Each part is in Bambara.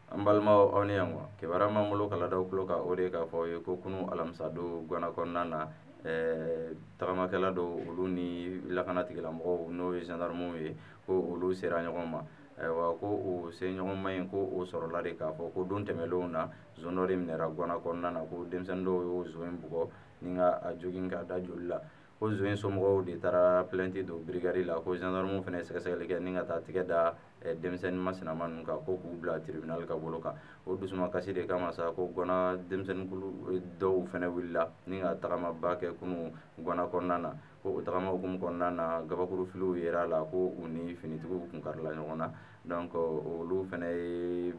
An balimaw aw ni yan wa kibaruya m'an bolo ka ladaw tulo kan o de ye k'a fɔ aw ye ko kunu alamisa don Guwana kɔnɔna na tagamakɛla dɔw olu ni lakana tigilamɔgɔw n'o ye gendarmew ye ko olu sera ɲɔgɔn ma ayiwa ko o se ɲɔgɔnma in ko o sɔrɔla de k'a fɔ ko don tɛmɛnlenw na zone dɔ de minɛra Guwana kɔnɔna na ko denmisɛnnin dɔw y'o zo in bugɔ ni ka jogin k'a da joli la ko zo in somɔgɔw de taara plainte don brigade la ko gendarmew fana ye sɛgɛsɛgɛli kɛ ni ka taa tigɛ da denmisɛnnin masinama ninnu kan ko k'u bila tribunal ka bolo kan o dusumakasi de kama sa ko Guwana denmisɛnnin dɔw fana wulila ni ka tagamaba kɛ kunu Guwana kɔnɔna na ko o tagama hukumu kɔnɔna na gabakurufiliw yera la ko u ni finitigiw kun karila ɲɔgɔn na donc olu fana ye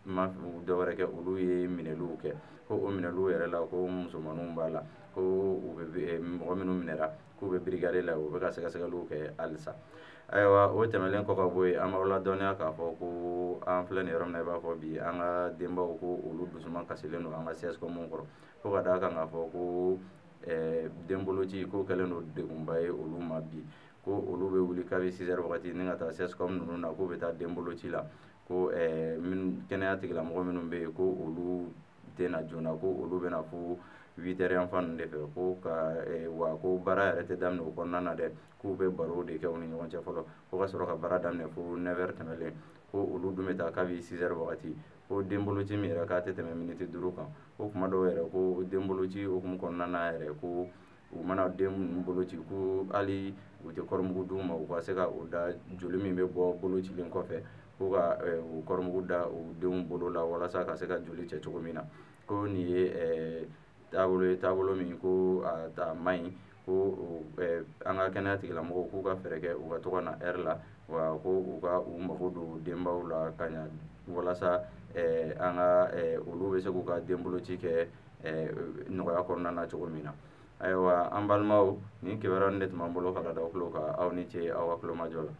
ma dɔwɛrɛ kɛ olu ye minɛliw kɛ ko o minɛliw yɛrɛ la ko musomaninw b'a la ko u bɛ mɔgɔ minnu minɛra k'u bɛ brigade la u bɛ ka sɛgɛsɛgɛliw kɛ halisa ayiwa o tɛmɛnen kɔ ka bɔ yen an b'aw ladɔnniya k'a fɔ ko an filɛ nin yɔrɔ min na i b'a fɔ bi an ka denbaw ko olu dusuma kasilen don an ka CSCOM kɔrɔ fo ka d'a kan k'a fɔ ko denboloci ko kɛlen don degunba ye olu ma bi ko olu bɛ wuli kabi 6 heures wagati ni ka taa CSCOM ninnu na k'u bɛ taa denboloci la ko kɛnɛya tigilamɔgɔ minnu bɛ yen ko olu tɛ na joona ko olu bɛ na fo 8 heures yan fan ninnu de fɛ ko wa ko baara yɛrɛ tɛ daminɛ o kɔnɔna na dɛ k'u bɛ baro de kɛ u ni ɲɔgɔn cɛ fɔlɔ fo ka sɔrɔ ka baara daminɛ fo 9 heures tɛmɛlen ko olu dun bɛ taa kabi 6 heures wagati ko denboloci min yɛrɛ k'a tɛ tɛmɛ miniti 5 kan ko kuma dɔw yɛrɛ ko denboloci hukumu kɔnɔna na yɛrɛ ko u mana den minnu boloci ko hali u tɛ kɔrɔmugu d'u ma u ka se ka o da joli min bɛ bɔ bolocilen kɔfɛ ko ka o kɔrɔmugu da u denw bolo la walasa ka se ka joli cɛ cogo min na ko nin ye taabolo min ko a man ɲi ko an ka kɛnɛya tigilamɔgɔw k'u ka fɛɛrɛ kɛ u ka to ka na heure la wa ko u ka u mago don denbaw la ka ɲa walasa an ka olu bɛ se k'u ka denboloci kɛ nɔgɔya kɔnɔna na cogo min na ayiwa an balimaw nin kibaruya nin de tun b'an bolo ka ladaw tulo kan aw ni ce aw ka kulomajɔ la